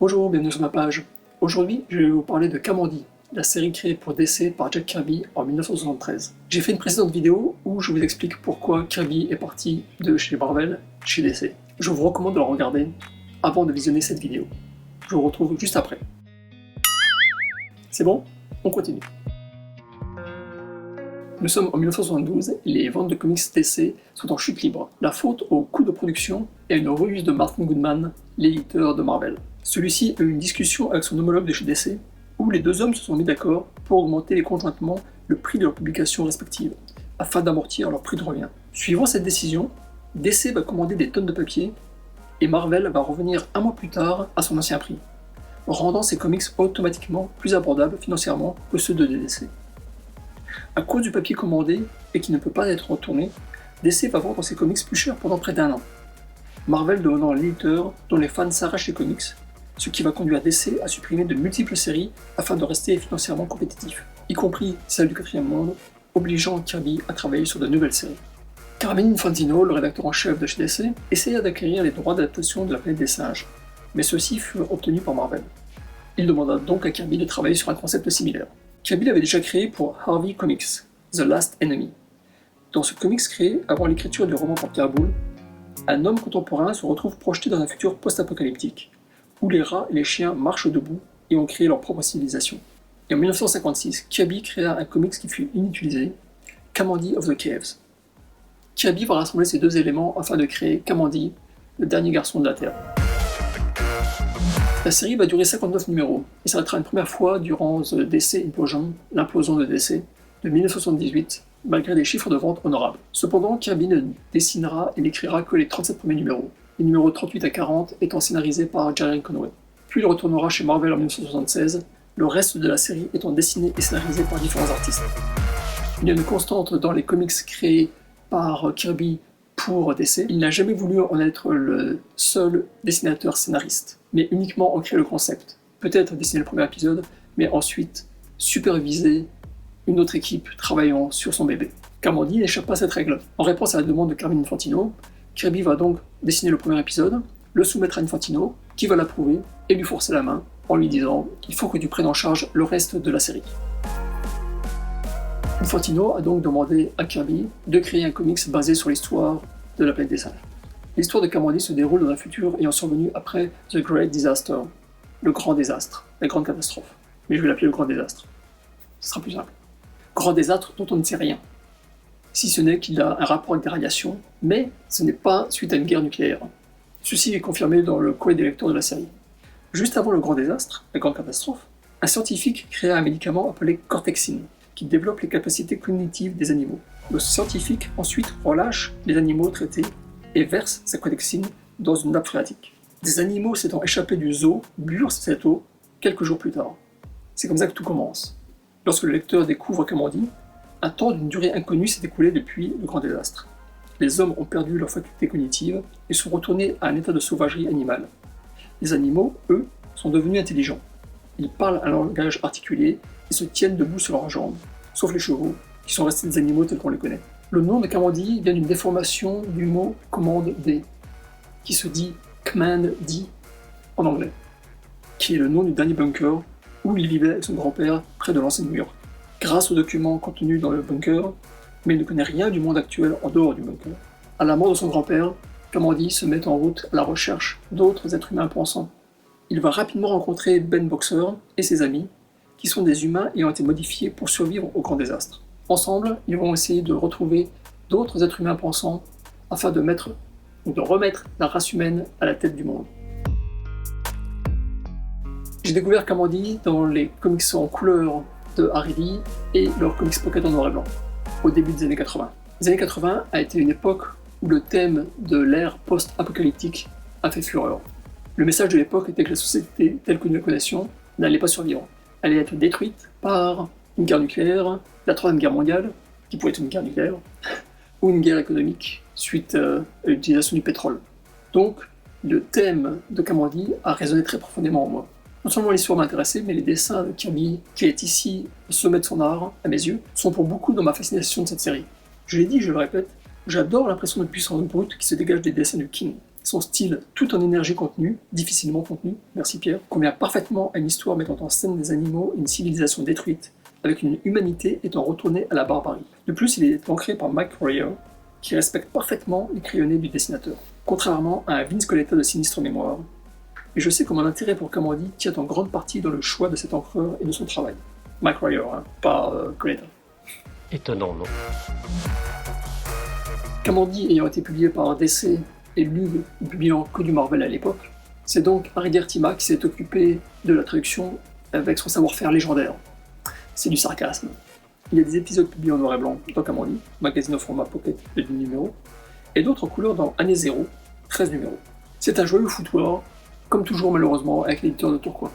Bonjour, bienvenue sur ma page. Aujourd'hui, je vais vous parler de Kamandi, la série créée pour DC par Jack Kirby en 1973. J'ai fait une précédente vidéo où je vous explique pourquoi Kirby est parti de chez Marvel, chez DC. Je vous recommande de la regarder avant de visionner cette vidéo. Je vous retrouve juste après. C'est bon? On continue. Nous sommes en 1972 et les ventes de comics DC sont en chute libre. La faute au coût de production et à une ruse de Martin Goodman, l'éditeur de Marvel. Celui-ci a eu une discussion avec son homologue de chez DC, où les deux hommes se sont mis d'accord pour augmenter conjointement le prix de leurs publications respectives, afin d'amortir leur prix de revient. Suivant cette décision, DC va commander des tonnes de papier, et Marvel va revenir un mois plus tard à son ancien prix, rendant ses comics automatiquement plus abordables financièrement que ceux de DC. À cause du papier commandé et qui ne peut pas être retourné, DC va vendre ses comics plus cher pendant près d'1 an. Marvel devenant l'éditeur dont les fans s'arrachent les comics, ce qui va conduire DC à supprimer de multiples séries afin de rester financièrement compétitif, y compris celle du Quatrième Monde, obligeant Kirby à travailler sur de nouvelles séries. Carmine Infantino, le rédacteur en chef de chez DC, essaya d'acquérir les droits d'adaptation de La Planète des Singes, mais ceux-ci furent obtenus par Marvel. Il demanda donc à Kirby de travailler sur un concept similaire. Kirby l'avait déjà créé pour Harvey Comics, The Last Enemy. Dans ce comics créé avant l'écriture du roman par Pierre Boulle, un homme contemporain se retrouve projeté dans un futur post-apocalyptique, où les rats et les chiens marchent debout et ont créé leur propre civilisation. Et en 1956, Kirby créa un comics qui fut inutilisé, Kamandi of the Caves. Kirby va rassembler ces deux éléments afin de créer Kamandi, le dernier garçon de la Terre. La série va durer 59 numéros et s'arrêtera une première fois durant The DC Implosion, l'implosion de DC, de 1978, malgré des chiffres de vente honorables. Cependant, Kirby ne dessinera et n'écrira que les 37 premiers numéros, les numéros 38 à 40 étant scénarisés par Jerry Conway. Puis il retournera chez Marvel en 1976, le reste de la série étant dessiné et scénarisé par différents artistes. Il y a une constante dans les comics créés par Kirby pour DC, il n'a jamais voulu en être le seul dessinateur scénariste, mais uniquement en créer le concept. Peut-être dessiner le premier épisode, mais ensuite superviser une autre équipe travaillant sur son bébé. Kamandi n'échappe pas à cette règle. En réponse à la demande de Carmine Infantino, Kirby va donc dessiner le premier épisode, le soumettre à Infantino, qui va l'approuver et lui forcer la main en lui disant qu'il faut que tu prennes en charge le reste de la série. Infantino a donc demandé à Kirby de créer un comics basé sur l'histoire de La Planète des Singes. L'histoire de Kamandi se déroule dans un futur ayant survenu après The Great Disaster, le grand désastre, la grande catastrophe. Mais je vais l'appeler le grand désastre. Ce sera plus simple. Grand désastre dont on ne sait rien. Si ce n'est qu'il a un rapport avec des radiations, mais ce n'est pas suite à une guerre nucléaire. Ceci est confirmé dans le courrier des lecteurs de la série. Juste avant le grand désastre, la grande catastrophe, un scientifique créa un médicament appelé Cortexine, qui développe les capacités cognitives des animaux. Le scientifique ensuite relâche les animaux traités et verse sa cortexine dans une nappe phréatique. Des animaux s'étant échappés du zoo burent cette eau quelques jours plus tard. C'est comme ça que tout commence. Lorsque le lecteur découvre Kamandi, un temps d'une durée inconnue s'est écoulé depuis le grand désastre. Les hommes ont perdu leurs facultés cognitives et sont retournés à un état de sauvagerie animale. Les animaux, eux, sont devenus intelligents. Ils parlent un langage articulé et se tiennent debout sur leurs jambes, sauf les chevaux, qui sont restés des animaux tels qu'on les connaît. Le nom de Kamandi vient d'une déformation du mot commande D, qui se dit Command D en anglais, qui est le nom du dernier bunker où il vivait avec son grand-père près de l'ancien mur. Grâce aux documents contenus dans le bunker, mais il ne connaît rien du monde actuel en dehors du bunker. À la mort de son grand-père, Kamandi se met en route à la recherche d'autres êtres humains pensants. Il va rapidement rencontrer Ben Boxer et ses amis, qui sont des humains ayant été modifiés pour survivre au grand désastre. Ensemble, ils vont essayer de retrouver d'autres êtres humains pensants afin de remettre la race humaine à la tête du monde. J'ai découvert Kamandi dans les comics en couleur de Harry Lee et leurs comics pocket en noir et blanc, au début des années 80. Les années 80 a été une époque où le thème de l'ère post-apocalyptique a fait fureur. Le message de l'époque était que la société telle que nous la connaissions n'allait pas survivre. Elle allait être détruite par une guerre nucléaire, la Troisième Guerre mondiale, qui pouvait être une guerre nucléaire, ou une guerre économique suite à l'utilisation du pétrole. Donc, le thème de Kamandi a résonné très profondément en moi. Non seulement l'histoire m'a intéressé, mais les dessins de Kirby, qui est ici au sommet de son art, à mes yeux, sont pour beaucoup dans ma fascination de cette série. Je l'ai dit, je le répète, j'adore l'impression de puissance brute qui se dégage des dessins du King. Son style, tout en énergie contenue, difficilement contenu, merci Pierre, convient parfaitement à une histoire mettant en scène des animaux et une civilisation détruite, avec une humanité étant retournée à la barbarie. De plus, il est ancré par Mike Royer, qui respecte parfaitement les crayonnés du dessinateur, contrairement à un Vince Colletta de sinistre mémoire. Et je sais que mon intérêt pour Kamandi tient en grande partie dans le choix de cet encreur et de son travail. Mike Royer, pas Colletta. Étonnant, non? Kamandi ayant été publié par DC et Lug ne publiant que du Marvel à l'époque, c'est donc Harry Gertima qui s'est occupé de la traduction avec son savoir-faire légendaire. C'est du sarcasme. Il y a des épisodes publiés en noir et blanc dans Kamandi, magazine au format pocket de 10 numéros, et d'autres en couleur dans Année 0, 13 numéros. C'est un joyeux foutoir, comme toujours malheureusement avec l'éditeur de Tourcoing.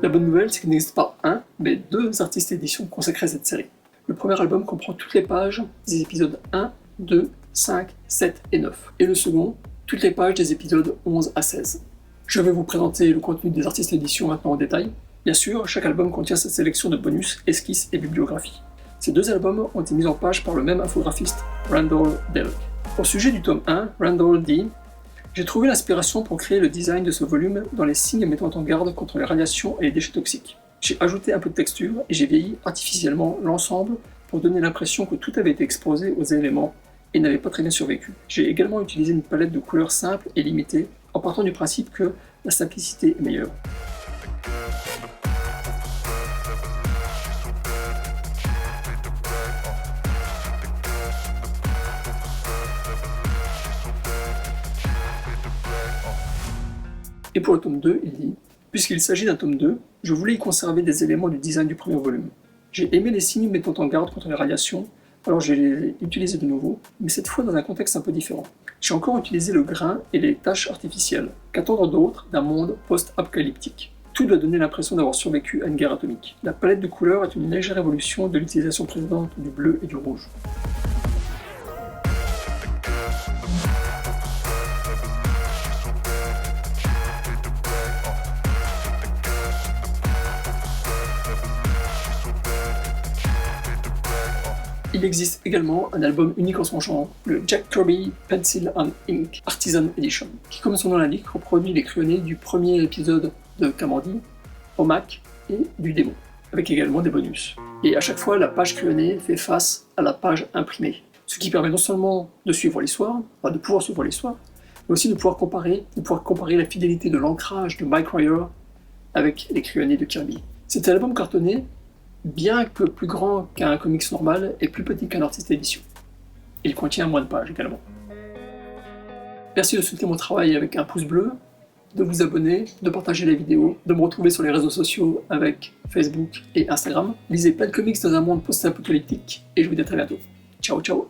La bonne nouvelle, c'est qu'il n'existe pas un, mais deux artistes éditions consacrés à cette série. Le premier album comprend toutes les pages des épisodes 1, 2, 5, 7 et 9. Et le second, toutes les pages des épisodes 11 à 16. Je vais vous présenter le contenu des artistes éditions maintenant en détail. Bien sûr, chaque album contient cette sélection de bonus, esquisses et bibliographies. Ces deux albums ont été mis en page par le même infographiste, Randall Delk. Au sujet du tome 1, Randall dit « J'ai trouvé l'inspiration pour créer le design de ce volume dans les signes mettant en garde contre les radiations et les déchets toxiques. J'ai ajouté un peu de texture et j'ai vieilli artificiellement l'ensemble pour donner l'impression que tout avait été exposé aux éléments et n'avait pas très bien survécu. J'ai également utilisé une palette de couleurs simples et limitées en partant du principe que la simplicité est meilleure. » Et pour le tome 2, il dit « Puisqu'il s'agit d'un tome 2, je voulais y conserver des éléments du design du premier volume. J'ai aimé les signes mettant en garde contre les radiations, alors je les ai utilisés de nouveau, mais cette fois dans un contexte un peu différent. J'ai encore utilisé le grain et les taches artificielles. Qu'attendre d'autre d'un monde post-apocalyptique? Tout doit donner l'impression d'avoir survécu à une guerre atomique. La palette de couleurs est une légère évolution de l'utilisation précédente du bleu et du rouge. » Il existe également un album unique en son genre, le Jack Kirby Pencil and Ink Artisan Edition, qui comme son nom l'indique, reproduit les crayonnés du premier épisode de Kamandi, Omak et du démon, avec également des bonus. Et à chaque fois, la page crayonnée fait face à la page imprimée, ce qui permet non seulement de suivre l'histoire, de pouvoir suivre l'histoire, mais aussi de pouvoir comparer la fidélité de l'ancrage de Mike Royer avec les crayonnés de Kirby. Cet album cartonné, bien que plus grand qu'un comics normal et plus petit qu'un artiste édition. Il contient moins de pages également. Merci de soutenir mon travail avec un pouce bleu, de vous abonner, de partager la vidéo, de me retrouver sur les réseaux sociaux avec Facebook et Instagram. Lisez plein de comics dans un monde post-apocalyptique et je vous dis à très bientôt. Ciao ciao.